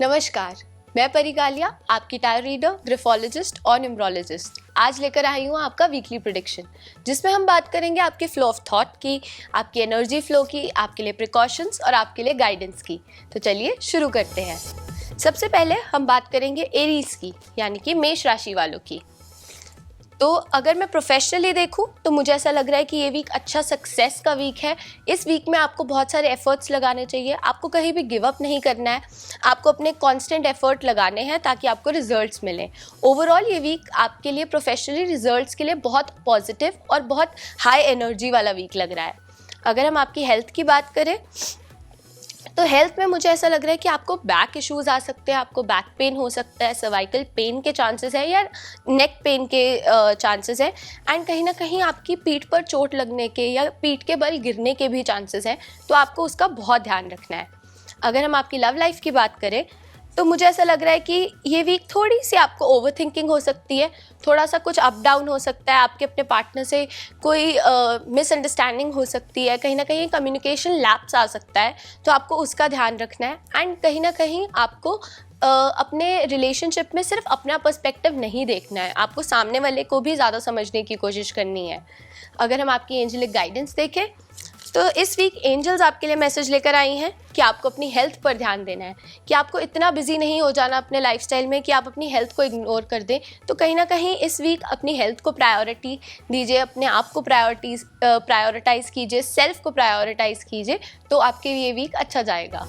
नमस्कार, मैं परिगालिया, आपकी टायर रीडर, ग्रिफोलॉजिस्ट और न्यूमरोलॉजिस्ट। आज लेकर आई हूँ आपका वीकली प्रेडिक्शन, जिसमें हम बात करेंगे आपके फ्लो ऑफ थॉट की, आपकी एनर्जी फ्लो की, आपके लिए प्रिकॉशंस और आपके लिए गाइडेंस की। तो चलिए शुरू करते हैं। सबसे पहले हम बात करेंगे एरीज की, यानी कि मेष राशि वालों की। तो अगर मैं प्रोफेशनली देखूं तो मुझे ऐसा लग रहा है कि ये वीक अच्छा सक्सेस का वीक है। इस वीक में आपको बहुत सारे एफर्ट्स लगाने चाहिए, आपको कहीं भी गिव अप नहीं करना है, आपको अपने कांस्टेंट एफर्ट लगाने हैं ताकि आपको रिजल्ट्स मिलें। ओवरऑल ये वीक आपके लिए प्रोफेशनली रिजल्ट्स के लिए बहुत पॉजिटिव और बहुत हाई एनर्जी वाला वीक लग रहा है। अगर हम आपकी हेल्थ की बात करें तो हेल्थ में मुझे ऐसा लग रहा है कि आपको बैक इश्यूज आ सकते हैं, आपको बैक पेन हो सकता है, सर्वाइकल पेन के चांसेस है या नेक पेन के चांसेस है, एंड कहीं ना कहीं आपकी पीठ पर चोट लगने के या पीठ के बल गिरने के भी चांसेस हैं। तो आपको उसका बहुत ध्यान रखना है। अगर हम आपकी लव लाइफ की बात करें तो मुझे ऐसा लग रहा है कि ये वीक थोड़ी सी आपको ओवर थिंकिंग हो सकती है, थोड़ा सा कुछ अप डाउन हो सकता है, आपके अपने पार्टनर से कोई मिसअंडरस्टैंडिंग हो सकती है, कहीं ना कहीं कम्युनिकेशन लैप्स आ सकता है। तो आपको उसका ध्यान रखना है, एंड कहीं ना कहीं आपको अपने रिलेशनशिप में सिर्फ अपना पर्सपेक्टिव नहीं देखना है, आपको सामने वाले को भी ज़्यादा समझने की कोशिश करनी है। अगर हम आपकी एंजेलिक गाइडेंस देखें तो इस वीक एंजल्स आपके लिए मैसेज लेकर आई हैं कि आपको अपनी हेल्थ पर ध्यान देना है, कि आपको इतना बिजी नहीं हो जाना अपने लाइफस्टाइल में कि आप अपनी हेल्थ को इग्नोर कर दें। तो कहीं ना कहीं इस वीक अपनी हेल्थ को प्रायोरिटी दीजिए, अपने आप को प्रायोरिटाइज़ कीजिए, सेल्फ को प्रायोरिटाइज़ कीजिए, तो आपके ये वीक अच्छा जाएगा।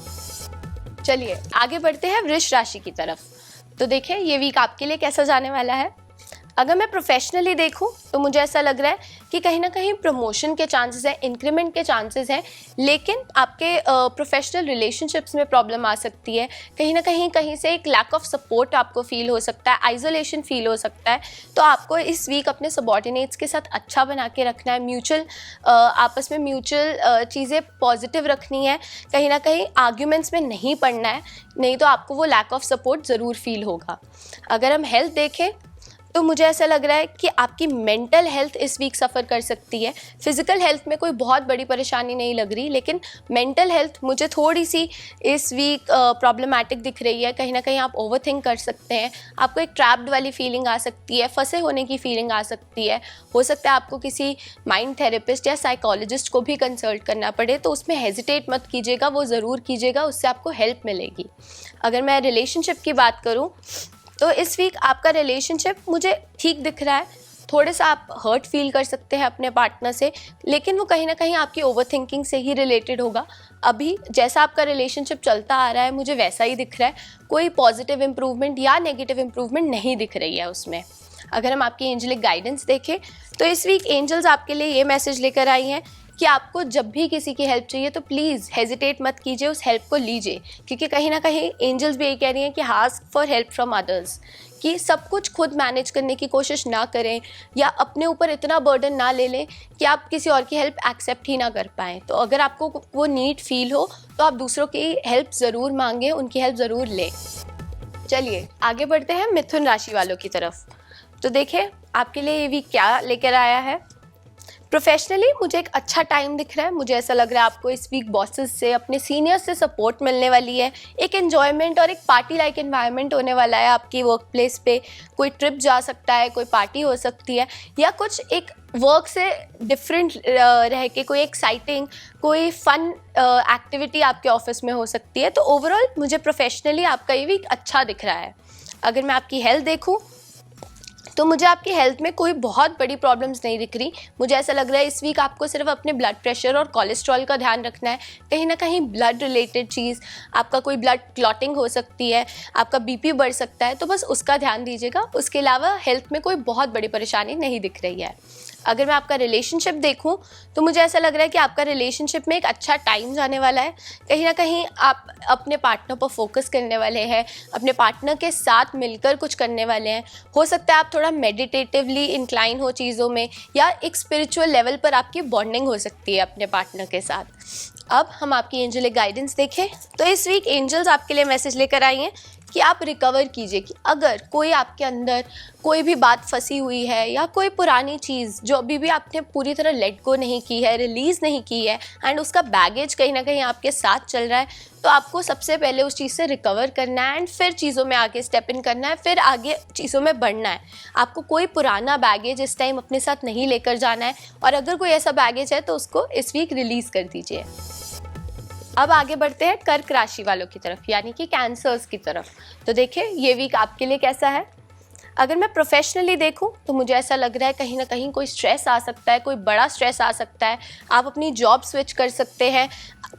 चलिए आगे बढ़ते हैं वृष राशि की तरफ। तो देखें ये वीक आपके लिए कैसा जाने वाला है। अगर मैं प्रोफेशनली देखूं तो मुझे ऐसा लग रहा है कि कहीं ना कहीं प्रमोशन के चांसेस हैं, इंक्रीमेंट के चांसेस हैं, लेकिन आपके प्रोफेशनल रिलेशनशिप्स में प्रॉब्लम आ सकती है। कहीं से एक लैक ऑफ सपोर्ट आपको फील हो सकता है, आइसोलेशन फील हो सकता है। तो आपको इस वीक अपने सबॉर्डिनेट्स के साथ अच्छा बना के रखना है, आपस में म्यूचुअल चीज़ें पॉजिटिव रखनी है, कहीं ना कहीं आर्ग्यूमेंट्स में नहीं पड़ना है, नहीं तो आपको वो लैक ऑफ सपोर्ट ज़रूर फील होगा। अगर हम हेल्थ देखें तो मुझे ऐसा लग रहा है कि आपकी मेंटल हेल्थ इस वीक सफ़र कर सकती है। फिज़िकल हेल्थ में कोई बहुत बड़ी परेशानी नहीं लग रही, लेकिन मेंटल हेल्थ मुझे थोड़ी सी इस वीक प्रॉब्लमैटिक दिख रही है। कहीं ना कहीं आप ओवरथिंक कर सकते हैं, आपको एक ट्रैप्ड वाली फीलिंग आ सकती है, फंसे होने की फीलिंग आ सकती है। हो सकता है आपको किसी माइंड थेरेपिस्ट या साइकोलॉजिस्ट को भी कंसल्ट करना पड़े, तो उसमें हेजिटेट मत कीजिएगा, वो ज़रूर कीजिएगा, उससे आपको हेल्प मिलेगी। अगर मैं रिलेशनशिप की बात करूँ तो इस वीक आपका रिलेशनशिप मुझे ठीक दिख रहा है। थोड़े सा आप हर्ट फील कर सकते हैं अपने पार्टनर से, लेकिन वो कहीं ना कहीं आपकी ओवरथिंकिंग से ही रिलेटेड होगा। अभी जैसा आपका रिलेशनशिप चलता आ रहा है मुझे वैसा ही दिख रहा है, कोई पॉजिटिव इम्प्रूवमेंट या नेगेटिव इम्प्रूवमेंट नहीं दिख रही है उसमें। अगर हम आपकी एंजेलिक गाइडेंस देखें तो इस वीक एंजल्स आपके लिए ये मैसेज लेकर आई हैं कि आपको जब भी किसी की हेल्प चाहिए तो प्लीज़ हेजिटेट मत कीजिए, उस हेल्प को लीजिए, क्योंकि कहीं ना कहीं एंजल्स भी यही कह रही हैं कि ask for help from others, कि सब कुछ खुद मैनेज करने की कोशिश ना करें या अपने ऊपर इतना बर्डन ना ले लें कि आप किसी और की हेल्प एक्सेप्ट ही ना कर पाएँ। तो अगर आपको वो नीड फील हो तो आप दूसरों की हेल्प ज़रूर मांगें, उनकी हेल्प ज़रूर लें। चलिए आगे बढ़ते हैं मिथुन राशि वालों की तरफ। तो देखिए आपके लिए ये वीक क्या लेकर आया है। प्रोफेशनली मुझे एक अच्छा टाइम दिख रहा है। मुझे ऐसा लग रहा है आपको इस वीक बॉसेस से, अपने सीनियर्स से सपोर्ट मिलने वाली है, एक एन्जॉयमेंट और एक पार्टी लाइक एनवायरनमेंट होने वाला है आपकी वर्क प्लेस पे। कोई ट्रिप जा सकता है, कोई पार्टी हो सकती है, या कुछ एक वर्क से डिफरेंट रह के कोई एक्साइटिंग, कोई फन एक्टिविटी आपके ऑफिस में हो सकती है। तो ओवरऑल मुझे प्रोफेशनली आपका ये वीक अच्छा दिख रहा है। अगर मैं आपकी हेल्थ देखूँ तो मुझे आपकी हेल्थ में कोई बहुत बड़ी प्रॉब्लम्स नहीं दिख रही। मुझे ऐसा लग रहा है इस वीक आपको सिर्फ अपने ब्लड प्रेशर और कोलेस्ट्रॉल का ध्यान रखना है। कहीं ना कहीं ब्लड रिलेटेड चीज़, आपका कोई ब्लड क्लॉटिंग हो सकती है, आपका बीपी बढ़ सकता है, तो बस उसका ध्यान दीजिएगा। उसके अलावा हेल्थ में कोई बहुत बड़ी परेशानी नहीं दिख रही है। अगर मैं आपका रिलेशनशिप देखूं तो मुझे ऐसा लग रहा है कि आपका रिलेशनशिप में एक अच्छा टाइम जाने वाला है। कहीं ना कहीं आप अपने पार्टनर पर फोकस करने वाले हैं, अपने पार्टनर के साथ मिलकर कुछ करने वाले हैं। हो सकता है आप थोड़ा मेडिटेटिवली इंक्लाइन हो चीज़ों में, या एक स्पिरिचुअल लेवल पर आपकी बॉन्डिंग हो सकती है अपने पार्टनर के साथ। अब हम आपकी एंजेलिक गाइडेंस देखें तो इस वीक एंजल्स आपके लिए मैसेज लेकर आई हैं कि आप रिकवर कीजिए, कि अगर कोई आपके अंदर कोई भी बात फंसी हुई है या कोई पुरानी चीज़ जो अभी भी आपने पूरी तरह लेट गो नहीं की है, रिलीज़ नहीं की है, एंड उसका बैगेज कहीं ना कहीं आपके साथ चल रहा है, तो आपको सबसे पहले उस चीज़ से रिकवर करना है एंड फिर चीज़ों में आगे स्टेप इन करना है, फिर आगे चीज़ों में बढ़ना है। आपको कोई पुराना बैगेज इस टाइम अपने साथ नहीं लेकर जाना है, और अगर कोई ऐसा बैगेज है तो उसको इस वीक रिलीज़ कर दीजिए। अब आगे बढ़ते हैं कर्क राशि वालों की तरफ, यानी कि कैंसर्स की तरफ। तो देखिए ये वीक आपके लिए कैसा है। अगर मैं प्रोफेशनली देखूं तो मुझे ऐसा लग रहा है कहीं ना कहीं कोई स्ट्रेस आ सकता है, कोई बड़ा स्ट्रेस आ सकता है। आप अपनी जॉब स्विच कर सकते हैं,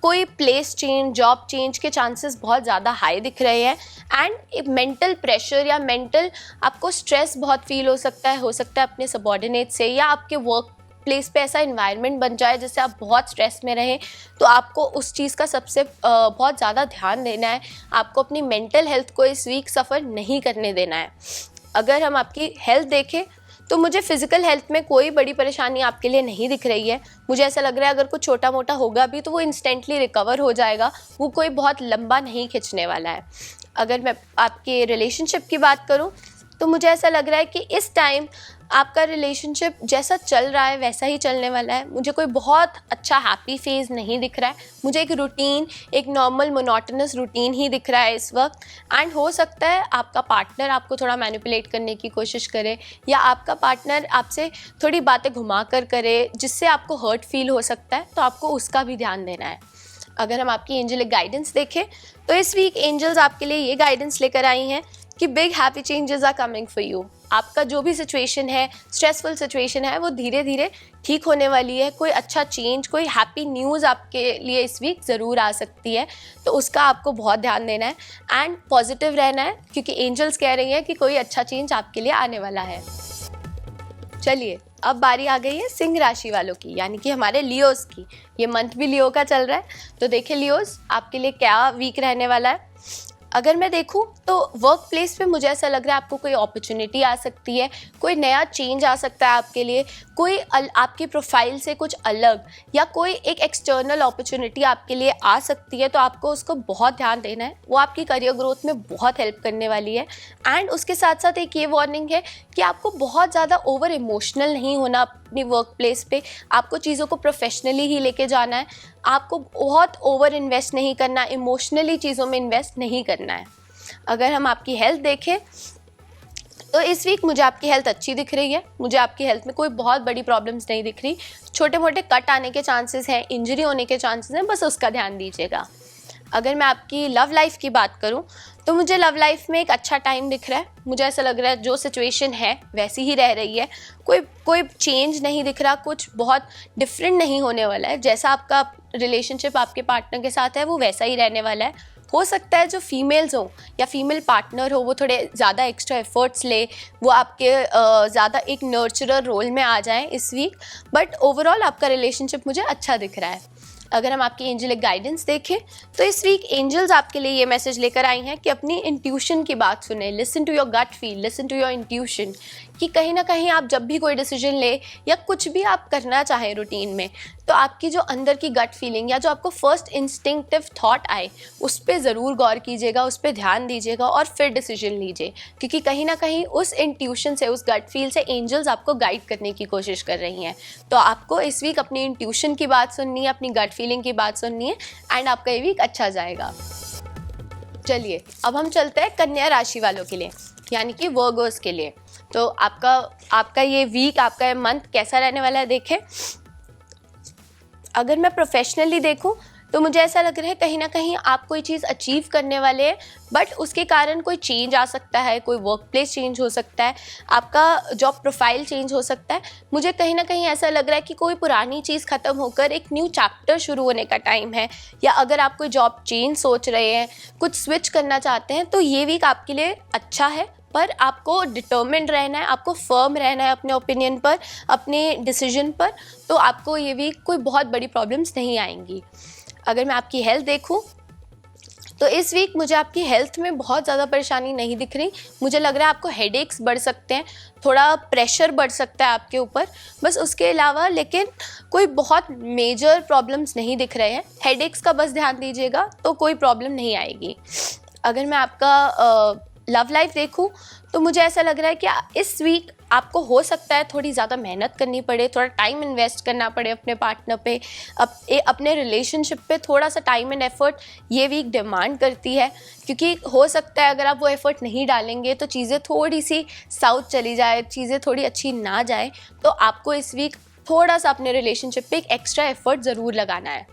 कोई प्लेस चेंज, जॉब चेंज के चांसेस बहुत ज़्यादा हाई दिख रहे हैं। एंड मेंटल प्रेशर या मेंटल आपको स्ट्रेस बहुत फील हो सकता है अपने सबॉर्डिनेट से, या आपके वर्क प्लेस पे ऐसा इन्वायरमेंट बन जाए जिससे आप बहुत स्ट्रेस में रहें। तो आपको उस चीज़ का सबसे बहुत ज़्यादा ध्यान देना है। आपको अपनी मेंटल हेल्थ को इस वीक सफ़र नहीं करने देना है। अगर हम आपकी हेल्थ देखें तो मुझे फिज़िकल हेल्थ में कोई बड़ी परेशानी आपके लिए नहीं दिख रही है। मुझे ऐसा लग रहा है अगर कुछ छोटा मोटा होगा भी तो वो इंस्टेंटली रिकवर हो जाएगा, वो कोई बहुत लंबा नहीं खिंचने वाला है। अगर मैं आपके रिलेशनशिप की बात करूं तो मुझे ऐसा लग रहा है कि इस टाइम आपका रिलेशनशिप जैसा चल रहा है वैसा ही चलने वाला है। मुझे कोई बहुत अच्छा हैप्पी फेज़ नहीं दिख रहा है। मुझे एक रूटीन, एक नॉर्मल मोनोटोनस रूटीन ही दिख रहा है इस वक्त। एंड हो सकता है आपका पार्टनर आपको थोड़ा मैनिपुलेट करने की कोशिश करे, या आपका पार्टनर आपसे थोड़ी बातें घुमा कर करे जिससे आपको हर्ट फील हो सकता है, तो आपको उसका भी ध्यान देना है। अगर हम आपकी एंजलिक गाइडेंस देखें तो इस वीक एंजल्स आपके लिए ये गाइडेंस लेकर आई हैं कि big happy changes are coming for you. आपका जो भी सिचुएशन है, स्ट्रेसफुल सिचुएशन है, वो धीरे धीरे ठीक होने वाली है। कोई अच्छा चेंज, कोई हैप्पी न्यूज़ आपके लिए इस वीक ज़रूर आ सकती है, तो उसका आपको बहुत ध्यान देना है एंड पॉजिटिव रहना है, क्योंकि एंजल्स कह रही हैं कि कोई अच्छा चेंज आपके लिए आने वाला है। चलिए अब बारी आ गई है सिंह राशि वालों की, यानी कि हमारे लियोस की। ये मंथ भी लियो का चल रहा है, तो देखिए लियोस आपके लिए क्या वीक रहने वाला है। अगर मैं देखूं तो वर्क प्लेस पे मुझे ऐसा लग रहा है आपको कोई अपॉर्चुनिटी आ सकती है, कोई नया चेंज आ सकता है आपके लिए, कोई आपकी प्रोफाइल से कुछ अलग, या कोई एक एक्सटर्नल अपॉर्चुनिटी आपके लिए आ सकती है। तो आपको उसको बहुत ध्यान देना है, वो आपकी करियर ग्रोथ में बहुत हेल्प करने वाली है। एंड उसके साथ साथ एक ये वार्निंग है कि आपको बहुत ज़्यादा ओवर इमोशनल नहीं होना अपनी वर्क प्लेस पे। आपको चीज़ों को प्रोफेशनली ही लेके जाना है। आपको बहुत ओवर इन्वेस्ट नहीं करना, इमोशनली चीज़ों में इन्वेस्ट नहीं करना है। अगर हम आपकी हेल्थ देखें तो इस वीक मुझे आपकी हेल्थ अच्छी दिख रही है। मुझे आपकी हेल्थ में कोई बहुत बड़ी प्रॉब्लम्स नहीं दिख रही। छोटे मोटे कट आने के चांसेस हैं, इंजरी होने के चांसेस हैं, बस उसका ध्यान दीजिएगा। अगर मैं आपकी लव लाइफ की बात करूं तो मुझे लव लाइफ में एक अच्छा टाइम दिख रहा है। मुझे ऐसा लग रहा है जो सिचुएशन है वैसी ही रह रही है, कोई चेंज नहीं दिख रहा, कुछ बहुत डिफरेंट नहीं होने वाला है। जैसा आपका रिलेशनशिप आपके पार्टनर के साथ है वो वैसा ही रहने वाला है। हो सकता है जो फीमेल्स हो या फीमेल पार्टनर हो वो थोड़े ज़्यादा एक्स्ट्रा एफर्ट्स ले, वो आपके ज़्यादा एक नर्चरर रोल में आ जाएं इस वीक, बट ओवरऑल आपका रिलेशनशिप मुझे अच्छा दिख रहा है। अगर हम आपकी एंजलिक गाइडेंस देखें तो इस वीक एंजल्स आपके लिए ये मैसेज लेकर आई हैं कि अपनी इंट्यूशन की बात सुने। Listen to your gut feel, listen to your intuition, कि कहीं ना कहीं आप जब भी कोई डिसीजन ले या कुछ भी आप करना चाहें रूटीन में, तो आपकी जो अंदर की गट फीलिंग या जो आपको फर्स्ट इंस्टिंक्टिव थॉट आए उस पर ज़रूर गौर कीजिएगा, उस पर ध्यान दीजिएगा और फिर डिसीजन लीजिए। क्योंकि कहीं ना कहीं उस इंट्यूशन से, उस गट फील से एंजल्स आपको गाइड करने की कोशिश कर रही हैं। तो आपको इस वीक अपनी इंट्यूशन की बात सुननी है, अपनी गट फीलिंग की बात सुननी है, एंड आपका ये वीक अच्छा जाएगा। चलिए अब हम चलते हैं कन्या राशि वालों के लिए, यानी कि वर्गोस के लिए। तो आपका ये वीक, आपका ये मंथ कैसा रहने वाला है देखें। अगर मैं प्रोफेशनली देखूं तो मुझे ऐसा लग रहा है कहीं ना कहीं आप कोई चीज़ अचीव करने वाले हैं, बट उसके कारण कोई चेंज आ सकता है, कोई वर्क प्लेस चेंज हो सकता है, आपका जॉब प्रोफाइल चेंज हो सकता है। मुझे कहीं ना कहीं ऐसा लग रहा है कि कोई पुरानी चीज़ ख़त्म होकर एक न्यू चैप्टर शुरू होने का टाइम है। या अगर आप कोई जॉब चेंज सोच रहे हैं, कुछ स्विच करना चाहते हैं, तो ये वीक आपके लिए अच्छा है। पर आपको डिटर्मिन्ड रहना है, आपको फर्म रहना है अपने ओपिनियन पर, अपने डिसीजन पर, तो आपको ये वीक कोई बहुत बड़ी प्रॉब्लम्स नहीं आएंगी। अगर मैं आपकी हेल्थ देखूं तो इस वीक मुझे आपकी हेल्थ में बहुत ज़्यादा परेशानी नहीं दिख रही। मुझे लग रहा है आपको हेडेक्स बढ़ सकते हैं, थोड़ा प्रेशर बढ़ सकता है आपके ऊपर, बस उसके अलावा लेकिन कोई बहुत मेजर प्रॉब्लम्स नहीं दिख रहे हैं। हेडेक्स का बस ध्यान दीजिएगा तो कोई प्रॉब्लम नहीं आएगी। अगर मैं आपका लव लाइफ देखूं तो मुझे ऐसा लग रहा है कि इस वीक आपको हो सकता है थोड़ी ज़्यादा मेहनत करनी पड़े, थोड़ा टाइम इन्वेस्ट करना पड़े अपने पार्टनर पे, अपने रिलेशनशिप पे थोड़ा सा टाइम एंड एफर्ट ये वीक डिमांड करती है। क्योंकि हो सकता है अगर आप वो एफर्ट नहीं डालेंगे तो चीज़ें थोड़ी सी साउथ चली जाए, चीज़ें थोड़ी अच्छी ना जाए। तो आपको इस वीक थोड़ा सा अपने रिलेशनशिप पे एक एक्स्ट्रा एफर्ट ज़रूर लगाना है।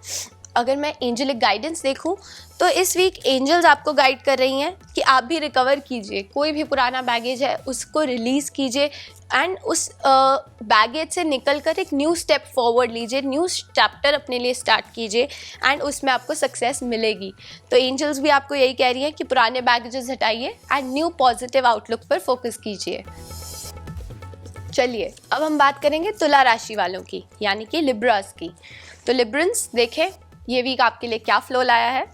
अगर मैं एंजलिक गाइडेंस देखूं तो इस वीक एंजल्स आपको गाइड कर रही हैं कि आप भी रिकवर कीजिए, कोई भी पुराना बैगेज है उसको रिलीज़ कीजिए एंड उस बैगेज से निकल कर एक न्यू स्टेप फॉरवर्ड लीजिए, न्यू चैप्टर अपने लिए स्टार्ट कीजिए एंड उसमें आपको सक्सेस मिलेगी। तो एंजल्स भी आपको यही कह रही हैं कि पुराने बैगेजेस हटाइए एंड न्यू पॉजिटिव आउटलुक पर फोकस कीजिए। चलिए अब हम बात करेंगे तुला राशि वालों की, यानी कि लिब्रास की। तो लिब्रंस देखें ये वीक आपके लिए क्या फ्लो लाया है।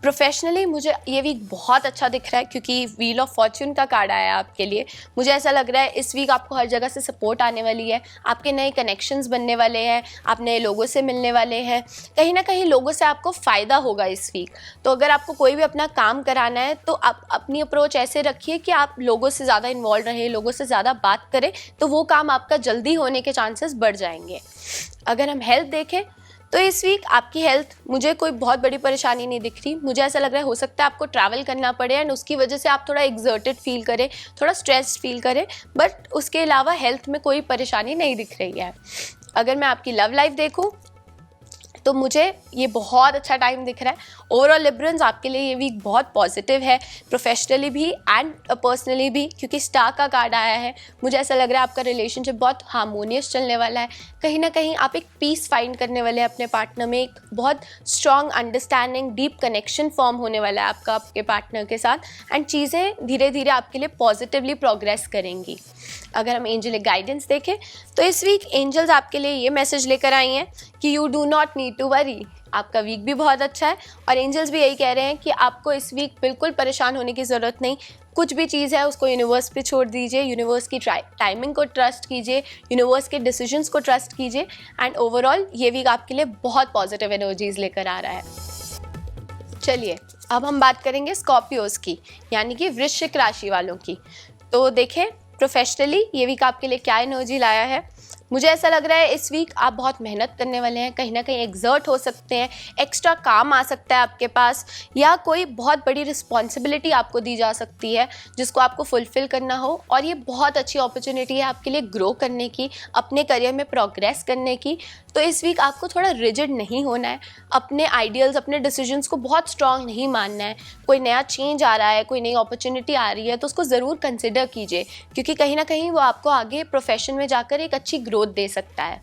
प्रोफेशनली मुझे ये वीक बहुत अच्छा दिख रहा है क्योंकि व्हील ऑफ फॉर्च्यून का कार्ड आया है आपके लिए। मुझे ऐसा लग रहा है इस वीक आपको हर जगह से सपोर्ट आने वाली है, आपके नए कनेक्शंस बनने वाले हैं, आप नए लोगों से मिलने वाले हैं, कहीं ना कहीं लोगों से आपको फ़ायदा होगा इस वीक। तो अगर आपको कोई भी अपना काम कराना है तो आप अपनी अप्रोच ऐसे रखिए कि आप लोगों से ज़्यादा इन्वॉल्व रहें, लोगों से ज़्यादा बात करें, तो वो काम आपका जल्दी होने के चांसेस बढ़ जाएंगे। अगर हम हेल्थ देखें तो इस वीक आपकी हेल्थ मुझे कोई बहुत बड़ी परेशानी नहीं दिख रही। मुझे ऐसा लग रहा है हो सकता है आपको ट्रैवल करना पड़े एंड उसकी वजह से आप थोड़ा एग्जर्टेड फील करें, थोड़ा स्ट्रेस्ड फील करें, बट उसके अलावा हेल्थ में कोई परेशानी नहीं दिख रही है। अगर मैं आपकी लव लाइफ देखूं तो मुझे ये बहुत अच्छा टाइम दिख रहा है। ओवरऑल लिब्रंस आपके लिए ये वीक बहुत पॉजिटिव है, प्रोफेशनली भी एंड पर्सनली भी, क्योंकि स्टार का कार्ड आया है। मुझे ऐसा लग रहा है आपका रिलेशनशिप बहुत हार्मोनियस चलने वाला है। कहीं ना कहीं आप एक पीस फाइंड करने वाले हैं अपने पार्टनर में, एक बहुत strong understanding, deep connection form होने वाला है आपका आपके पार्टनर के साथ एंड चीज़ें धीरे धीरे आपके लिए पॉजिटिवली प्रोग्रेस करेंगी। अगर हम एंजलिक गाइडेंस देखें तो इस वीक एंजल्स आपके लिए ये मैसेज लेकर आई हैं कि you do not need to worry. आपका वीक भी बहुत अच्छा है और एंजल्स भी यही कह रहे हैं कि आपको इस वीक बिल्कुल परेशान होने की ज़रूरत नहीं। कुछ भी चीज़ है उसको यूनिवर्स पे छोड़ दीजिए, यूनिवर्स की टाइमिंग को ट्रस्ट कीजिए, यूनिवर्स के डिसीजंस को ट्रस्ट कीजिए एंड ओवरऑल ये वीक आपके लिए बहुत पॉजिटिव एनर्जीज लेकर आ रहा है। चलिए अब हम बात करेंगे स्कॉर्पियोज की, यानी कि वृश्चिक राशि वालों की। तो देखें प्रोफेशनली ये वीक आपके लिए क्या एनर्जी लाया है। मुझे ऐसा लग रहा है इस वीक आप बहुत मेहनत करने वाले हैं, कहीं ना कहीं एग्जर्ट हो सकते हैं, एक्स्ट्रा काम आ सकता है आपके पास, या कोई बहुत बड़ी रिस्पॉन्सिबिलिटी आपको दी जा सकती है जिसको आपको फुलफ़िल करना हो। और ये बहुत अच्छी अपॉर्चुनिटी है आपके लिए ग्रो करने की, अपने करियर में प्रोग्रेस करने की। तो इस वीक आपको थोड़ा रिजिड नहीं होना है, अपने आइडियल्स, अपने डिसीजंस को बहुत स्ट्रांग नहीं मानना है। कोई नया चेंज आ रहा है, कोई नई अपॉर्चुनिटी आ रही है तो उसको ज़रूर कंसिडर कीजिए, क्योंकि कहीं ना कहीं वो आपको आगे प्रोफेशन में जाकर एक अच्छी ग्रोथ दे सकता है।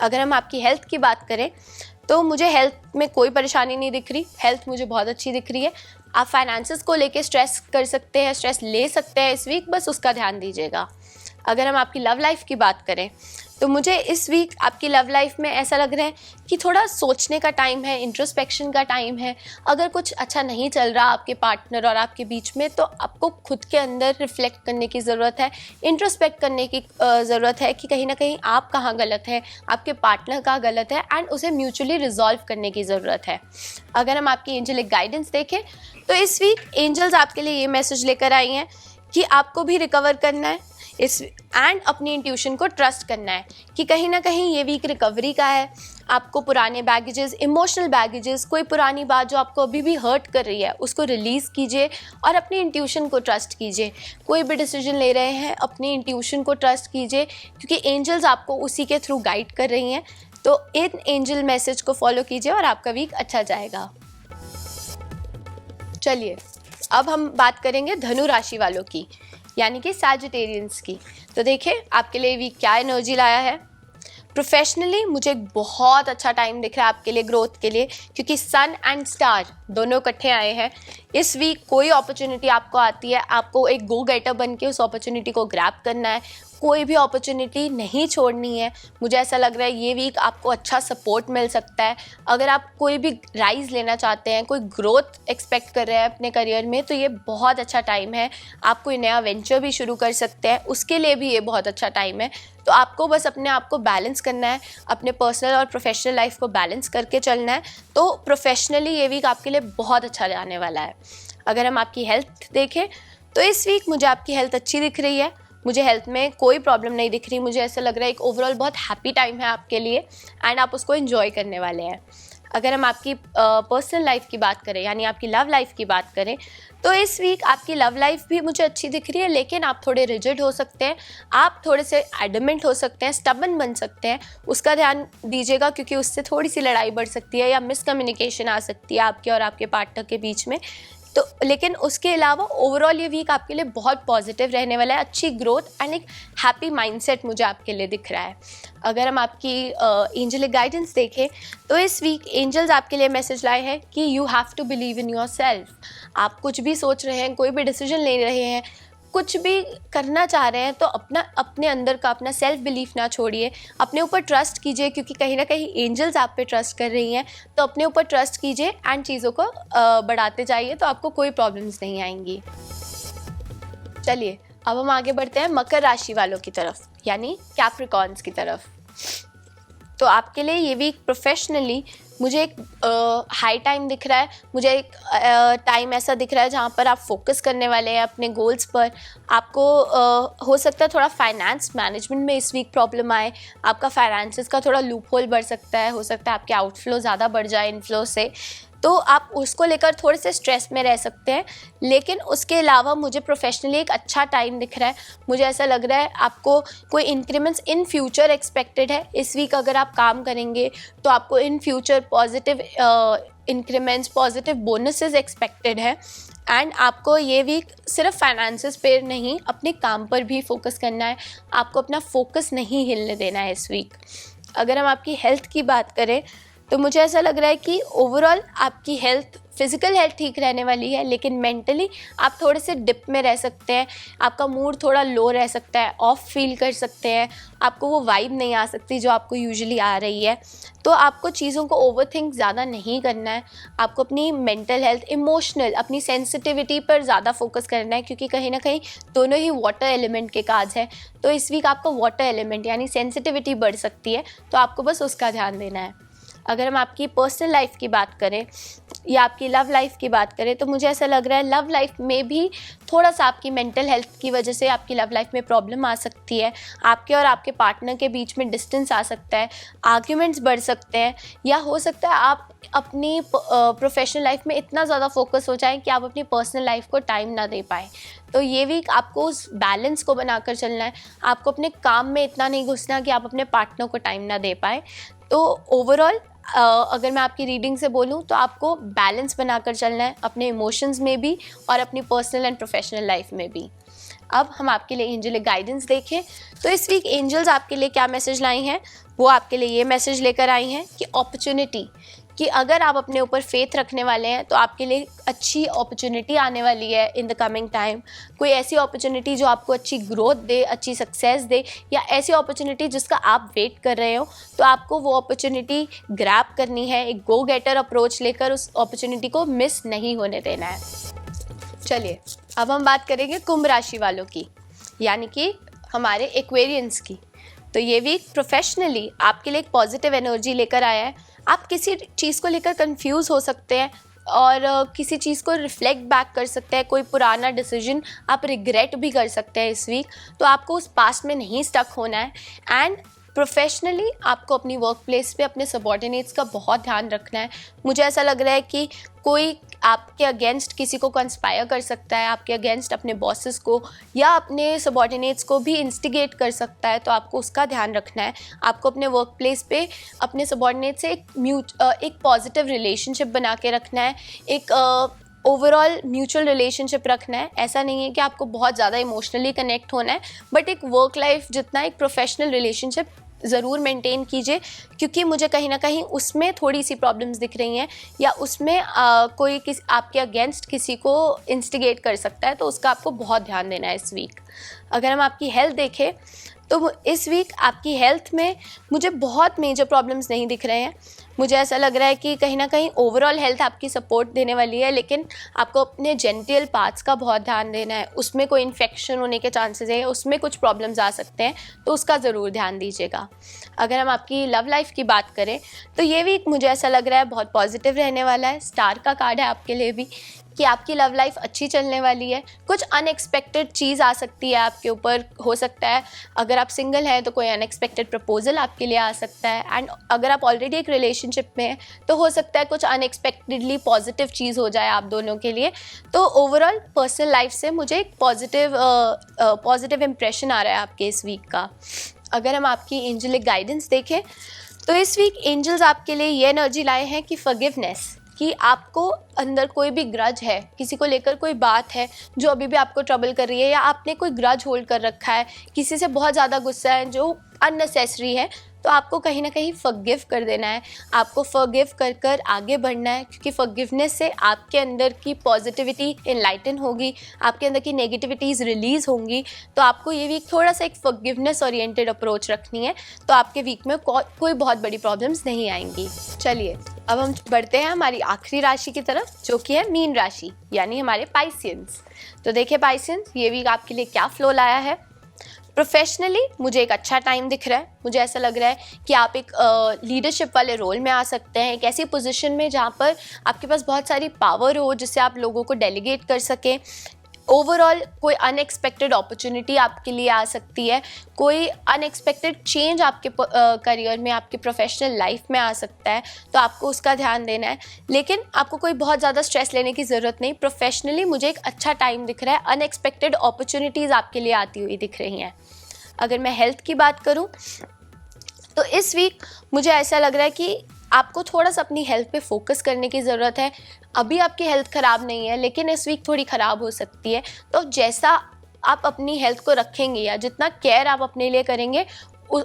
अगर हम आपकी हेल्थ की बात करें तो मुझे हेल्थ में कोई परेशानी नहीं दिख रही, हेल्थ मुझे बहुत अच्छी दिख रही है। आप फाइनेंसेस को लेके स्ट्रेस कर सकते हैं, स्ट्रेस ले सकते हैं इस वीक, बस उसका ध्यान दीजिएगा। अगर हम आपकी लव लाइफ की बात करें तो मुझे इस वीक आपकी लव लाइफ में ऐसा लग रहा है कि थोड़ा सोचने का टाइम है, इंट्रोस्पेक्शन का टाइम है। अगर कुछ अच्छा नहीं चल रहा आपके पार्टनर और आपके बीच में तो आपको खुद के अंदर रिफ्लेक्ट करने की ज़रूरत है, इंट्रोस्पेक्ट करने की ज़रूरत है कि कहीं ना कहीं आप कहाँ गलत है, आपके पार्टनर कहाँ गलत है एंड उसे म्यूचुअली रिजॉल्व करने की ज़रूरत है। अगर हम आपकी एंजलिक गाइडेंस देखें तो इस वीक एंजल्स आपके लिए ये मैसेज लेकर आई हैं कि आपको भी रिकवर करना है इस एंड अपनी इंट्यूशन को ट्रस्ट करना है कि कहीं ना कहीं ये वीक रिकवरी का है। आपको पुराने बैगेजेस, इमोशनल बैगेजेस, कोई पुरानी बात जो आपको अभी भी हर्ट कर रही है उसको रिलीज़ कीजिए और अपनी इंट्यूशन को ट्रस्ट कीजिए। कोई भी डिसीजन ले रहे हैं अपनी इंट्यूशन को ट्रस्ट कीजिए, क्योंकि एंजल्स आपको उसी के थ्रू गाइड कर रही हैं। तो इन एंजल मैसेज को फॉलो कीजिए और आपका वीक अच्छा जाएगा। चलिए अब हम बात करेंगे धनु राशि वालों की, यानी कि सैजिटेरियंस की। तो देखिए आपके लिए वीक क्या एनर्जी लाया है। प्रोफेशनली मुझे एक बहुत अच्छा टाइम दिख रहा है आपके लिए ग्रोथ के लिए, क्योंकि सन एंड स्टार दोनों इकट्ठे आए हैं। इस वीक कोई अपॉर्चुनिटी आपको आती है, आपको एक गो गेटर बन के उस अपॉर्चुनिटी को ग्रैब करना है, कोई भी अपॉर्चुनिटी नहीं छोड़नी है। मुझे ऐसा लग रहा है ये वीक आपको अच्छा सपोर्ट मिल सकता है। अगर आप कोई भी राइज लेना चाहते हैं, कोई ग्रोथ एक्सपेक्ट कर रहे हैं अपने करियर में, तो ये बहुत अच्छा टाइम है। आप कोई नया वेंचर भी शुरू कर सकते हैं, उसके लिए भी ये बहुत अच्छा टाइम है। तो आपको बस अपने आप को बैलेंस करना है, अपने पर्सनल और प्रोफेशनल लाइफ को बैलेंस करके चलना है। तो प्रोफेशनली ये वीक आपके लिए बहुत अच्छा जाने वाला है। अगर हम आपकी हेल्थ देखें तो इस वीक मुझे आपकी हेल्थ अच्छी दिख रही है, मुझे हेल्थ में कोई प्रॉब्लम नहीं दिख रही, मुझे ऐसा लग रहा है एक ओवरऑल बहुत हैप्पी टाइम है आपके लिए एंड आप उसको एंजॉय करने वाले हैं। अगर हम आपकी पर्सनल लाइफ की बात करें यानी आपकी लव लाइफ की बात करें तो इस वीक आपकी लव लाइफ भी मुझे अच्छी दिख रही है, लेकिन आप थोड़े रिजिड हो सकते हैं, आप थोड़े से एडमेंट हो सकते हैं, स्टबन बन सकते हैं, उसका ध्यान दीजिएगा क्योंकि उससे थोड़ी सी लड़ाई बढ़ सकती है या मिसकम्युनिकेशन आ सकती है आपके और आपके पार्टनर के बीच में। तो लेकिन उसके अलावा ओवरऑल ये वीक आपके लिए बहुत पॉजिटिव रहने वाला है, अच्छी ग्रोथ एंड एक हैप्पी माइंडसेट मुझे आपके लिए दिख रहा है। अगर हम आपकी एंजलिक गाइडेंस देखें तो इस वीक एंजल्स आपके लिए मैसेज लाए हैं कि you have to believe in yourself. आप कुछ भी सोच रहे हैं, कोई भी डिसीजन ले रहे हैं, कुछ भी करना चाह रहे हैं तो अपने अंदर का अपना सेल्फ बिलीफ ना छोड़िए, अपने ऊपर ट्रस्ट कीजिए क्योंकि कहीं ना कहीं एंजल्स आप पे ट्रस्ट कर रही हैं। तो अपने ऊपर ट्रस्ट कीजिए एंड चीज़ों को बढ़ाते जाइए तो आपको कोई प्रॉब्लम्स नहीं आएंगी। चलिए अब हम आगे बढ़ते हैं मकर राशि वालों की तरफ यानी कैप्रिकॉर्न्स की तरफ। तो आपके लिए ये वीक प्रोफेशनली मुझे एक हाई टाइम दिख रहा है, मुझे एक टाइम ऐसा दिख रहा है जहाँ पर आप फोकस करने वाले हैं अपने गोल्स पर। आपको हो सकता है थोड़ा फाइनेंस मैनेजमेंट में इस वीक प्रॉब्लम आए, आपका फाइनेंसेस का थोड़ा लूप होल बढ़ सकता है, हो सकता है आपके आउटफ्लो ज़्यादा बढ़ जाए इनफ्लो से, तो आप उसको लेकर थोड़े से स्ट्रेस में रह सकते हैं। लेकिन उसके अलावा मुझे प्रोफेशनली एक अच्छा टाइम दिख रहा है, मुझे ऐसा लग रहा है आपको कोई इंक्रीमेंट्स इन फ्यूचर एक्सपेक्टेड है इस वीक। अगर आप काम करेंगे तो आपको in future positive increments, positive bonuses expected है एंड आपको ये वीक सिर्फ फाइनेंसेस पे नहीं अपने काम पर भी फोकस करना है, आपको अपना फोकस नहीं हिलने देना है इस वीक। अगर हम आपकी हेल्थ की बात करें तो मुझे ऐसा लग रहा है कि ओवरऑल आपकी हेल्थ, फिज़िकल हेल्थ ठीक रहने वाली है, लेकिन मेंटली आप थोड़े से डिप में रह सकते हैं, आपका मूड थोड़ा लो रह सकता है, ऑफ फील कर सकते हैं, आपको वो वाइब नहीं आ सकती जो आपको यूजुअली आ रही है। तो आपको चीज़ों को ओवरथिंक ज़्यादा नहीं करना है, आपको अपनी मेंटल हेल्थ, इमोशनल, अपनी सेंसिटिविटी पर ज़्यादा फोकस करना है क्योंकि कहीं ना कहीं दोनों ही वाटर एलिमेंट के काज हैं। तो इस वीक आपका वाटर एलिमेंट यानी सेंसिटिविटी बढ़ सकती है, तो आपको बस उसका ध्यान देना है। अगर हम आपकी पर्सनल लाइफ की बात करें या आपकी लव लाइफ की बात करें तो मुझे ऐसा लग रहा है लव लाइफ में भी थोड़ा सा आपकी मेंटल हेल्थ की वजह से आपकी लव लाइफ में प्रॉब्लम आ सकती है, आपके और आपके पार्टनर के बीच में डिस्टेंस आ सकता है, आर्ग्यूमेंट्स बढ़ सकते हैं, या हो सकता है आप अपनी प्रोफेशनल लाइफ में इतना ज़्यादा फोकस हो जाए कि आप अपनी पर्सनल लाइफ को टाइम ना दे पाए। तो ये वीक आपको उस बैलेंस को बनाकर चलना है, आपको अपने काम में इतना नहीं घुसना कि आप अपने पार्टनर को टाइम ना दे पाए। तो ओवरऑल अगर मैं आपकी रीडिंग से बोलूं तो आपको बैलेंस बनाकर चलना है अपने इमोशंस में भी और अपनी पर्सनल एंड प्रोफेशनल लाइफ में भी। अब हम आपके लिए एंजलिक गाइडेंस देखें तो इस वीक एंजल्स आपके लिए क्या मैसेज लाई हैं। वो आपके लिए ये मैसेज लेकर आई हैं कि अपॉर्चुनिटी, कि अगर आप अपने ऊपर फेथ रखने वाले हैं तो आपके लिए अच्छी अपॉर्चुनिटी आने वाली है इन द कमिंग टाइम। कोई ऐसी अपॉर्चुनिटी जो आपको अच्छी ग्रोथ दे, अच्छी सक्सेस दे, या ऐसी अपॉर्चुनिटी जिसका आप वेट कर रहे हो, तो आपको वो अपॉर्चुनिटी ग्रैब करनी है, एक गो गेटर अप्रोच लेकर उस अपॉर्चुनिटी को मिस नहीं होने देना है। चलिए अब हम बात करेंगे कुंभ राशि वालों की यानी कि हमारे एक्वेरियंस की। तो ये वीक प्रोफेशनली आपके लिए एक पॉजिटिव एनर्जी लेकर आया है। आप किसी चीज़ को लेकर कंफ्यूज हो सकते हैं और किसी चीज़ को रिफ्लेक्ट बैक कर सकते हैं, कोई पुराना डिसीजन आप रिग्रेट भी कर सकते हैं इस वीक। तो आपको उस पास्ट में नहीं स्टक होना है एंड प्रोफेशनली आपको अपनी वर्क प्लेस पे अपने सबॉर्डिनेट्स का बहुत ध्यान रखना है। मुझे ऐसा लग रहा है कि कोई आपके अगेंस्ट किसी को कंस्पायर कर सकता है, आपके अगेंस्ट अपने बॉसेस को या अपने सबॉर्डिनेट्स को भी इंस्टिगेट कर सकता है, तो आपको उसका ध्यान रखना है। आपको अपने वर्क प्लेस पे अपने सबॉर्डिनेट से एक पॉजिटिव रिलेशनशिप बना के रखना है, एक ओवरऑल म्यूचुअल रिलेशनशिप रखना है। ऐसा नहीं है कि आपको बहुत ज़्यादा इमोशनली कनेक्ट होना है, बट एक वर्क लाइफ जितना एक प्रोफेशनल रिलेशनशिप ज़रूर मेंटेन कीजिए, क्योंकि मुझे कहीं ना कहीं उसमें थोड़ी सी प्रॉब्लम्स दिख रही हैं या उसमें कोई आपके अगेंस्ट किसी को इंस्टिगेट कर सकता है, तो उसका आपको बहुत ध्यान देना है इस वीक। अगर हम आपकी हेल्थ देखें तो इस वीक आपकी हेल्थ में मुझे बहुत मेजर प्रॉब्लम्स नहीं दिख रहे हैं। मुझे ऐसा लग रहा है कि कहीं ना कहीं ओवरऑल हेल्थ आपकी सपोर्ट देने वाली है, लेकिन आपको अपने जेनिटल पार्ट्स का बहुत ध्यान देना है। उसमें कोई इन्फेक्शन होने के चांसेस हैं, उसमें कुछ प्रॉब्लम्स आ सकते हैं, तो उसका ज़रूर ध्यान दीजिएगा। अगर हम आपकी लव लाइफ की बात करें तो ये वीक मुझे ऐसा लग रहा है बहुत पॉजिटिव रहने वाला है। स्टार का कार्ड है आपके लिए भी कि आपकी लव लाइफ अच्छी चलने वाली है। कुछ अनएक्सपेक्टेड चीज़ आ सकती है आपके ऊपर, हो सकता है अगर आप सिंगल हैं तो कोई अनएक्सपेक्टेड प्रपोजल आपके लिए आ सकता है, एंड अगर आप ऑलरेडी एक रिलेशनशिप में हैं तो हो सकता है कुछ अनएक्सपेक्टेडली पॉजिटिव चीज़ हो जाए आप दोनों के लिए। तो ओवरऑल पर्सनल लाइफ से मुझे एक पॉजिटिव इम्प्रेशन आ रहा है आपके इस वीक का। अगर हम आपकी एंजेलिक गाइडेंस देखें तो इस वीक एंजल्स आपके लिए ये एनर्जी लाए हैं कि फॉरगिवनेस, कि आपको अंदर कोई भी ग्रज है, किसी को लेकर कोई बात है जो अभी भी आपको ट्रबल कर रही है, या आपने कोई ग्रज होल्ड कर रखा है, किसी से बहुत ज़्यादा गुस्सा है जो अननेसेसरी है, तो आपको कहीं ना कहीं फॉरगिव कर देना है। आपको फॉरगिव कर कर आगे बढ़ना है, क्योंकि फॉरगिवनेस से आपके अंदर की पॉजिटिविटी इनलाइटन होगी, आपके अंदर की नेगेटिविटीज़ रिलीज़ होंगी। तो आपको ये वीक थोड़ा सा एक फॉरगिवनेस ओरिएंटेड अप्रोच रखनी है, तो आपके वीक में कोई बहुत बड़ी प्रॉब्लम्स नहीं आएंगी। चलिए अब हम बढ़ते हैं हमारी आखिरी राशि की तरफ, जो कि है मीन राशि, यानी हमारे पाइसियंस। तो देखिए पाइसियंस, ये वीक आपके लिए क्या फ्लो लाया है। प्रोफेशनली मुझे एक अच्छा टाइम दिख रहा है। मुझे ऐसा लग रहा है कि आप एक लीडरशिप वाले रोल में आ सकते हैं, एक ऐसी पोजीशन में जहाँ पर आपके पास बहुत सारी पावर हो, जिससे आप लोगों को डेलीगेट कर सकें। ओवरऑल कोई अनएक्सपेक्टेड अपॉर्चुनिटी आपके लिए आ सकती है, कोई अनएक्सपेक्टेड चेंज आपके करियर में, आपके प्रोफेशनल लाइफ में आ सकता है, तो आपको उसका ध्यान देना है। लेकिन आपको कोई बहुत ज़्यादा स्ट्रेस लेने की ज़रूरत नहीं। प्रोफेशनली मुझे एक अच्छा टाइम दिख रहा है, अनएक्सपेक्टेड अपॉर्चुनिटीज़ आपके लिए आती हुई दिख रही हैं। अगर मैं हेल्थ की बात करूं तो इस वीक मुझे ऐसा लग रहा है कि आपको थोड़ा सा अपनी हेल्थ पे फोकस करने की ज़रूरत है। अभी आपकी हेल्थ ख़राब नहीं है, लेकिन इस वीक थोड़ी ख़राब हो सकती है। तो जैसा आप अपनी हेल्थ को रखेंगे या जितना केयर आप अपने लिए करेंगे,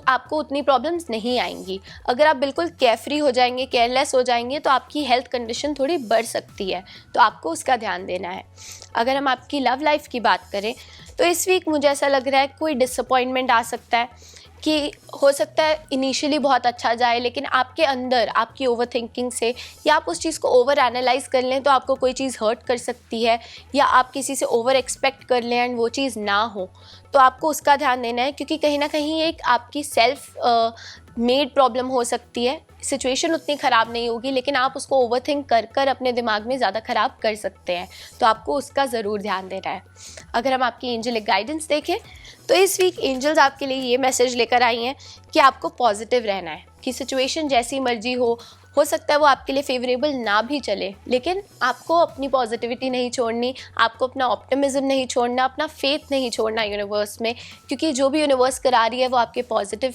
आपको उतनी प्रॉब्लम्स नहीं आएंगी। अगर आप बिल्कुल केयरफ्री हो जाएंगे, केयरलेस हो जाएंगे, तो आपकी हेल्थ कंडीशन थोड़ी बढ़ सकती है, तो आपको उसका ध्यान देना है। अगर हम आपकी लव लाइफ की बात करें तो इस वीक मुझे ऐसा लग रहा है कोई डिसअपॉइंटमेंट आ सकता है, कि हो सकता है इनिशियली बहुत अच्छा जाए, लेकिन आपके अंदर आपकी ओवर थिंकिंग से, या आप उस चीज़ को ओवर एनालाइज कर लें तो आपको कोई चीज़ हर्ट कर सकती है, या आप किसी से ओवर एक्सपेक्ट कर लें एंड वो चीज़ ना हो, तो आपको उसका ध्यान देना है। क्योंकि कहीं ना कहीं एक आपकी सेल्फ मेड प्रॉब्लम हो सकती है। सिचुएशन उतनी ख़राब नहीं होगी, लेकिन आप उसको ओवरथिंक कर कर अपने दिमाग में ज़्यादा ख़राब कर सकते हैं, तो आपको उसका ज़रूर ध्यान देना है। अगर हम आपकी एंजेलिक गाइडेंस देखें तो इस वीक एंजल्स आपके लिए ये मैसेज लेकर आई हैं कि आपको पॉजिटिव रहना है, कि सिचुएशन जैसी मर्जी हो सकता है वो आपके लिए फेवरेबल ना भी चले, लेकिन आपको अपनी पॉजिटिविटी नहीं छोड़नी, आपको अपना ऑप्टिमिज्म नहीं छोड़ना, अपना फेथ नहीं छोड़ना यूनिवर्स में, क्योंकि जो भी यूनिवर्स करा रही है वो आपके पॉजिटिव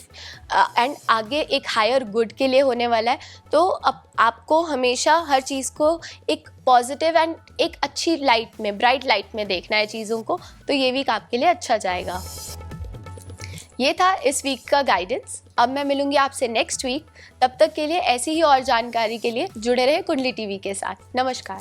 एंड आगे एक हायर गुड के लिए होने वाला है। तो अब आपको हमेशा हर चीज़ को एक पॉजिटिव एंड एक अच्छी लाइट में, ब्राइट लाइट में देखना है चीज़ों को, तो ये वीक आपके लिए अच्छा जाएगा। ये था इस वीक का गाइडेंस। अब मैं मिलूंगी आपसे नेक्स्ट वीक। तब तक के लिए ऐसी ही और जानकारी के लिए जुड़े रहे कुंडली टीवी के साथ। नमस्कार।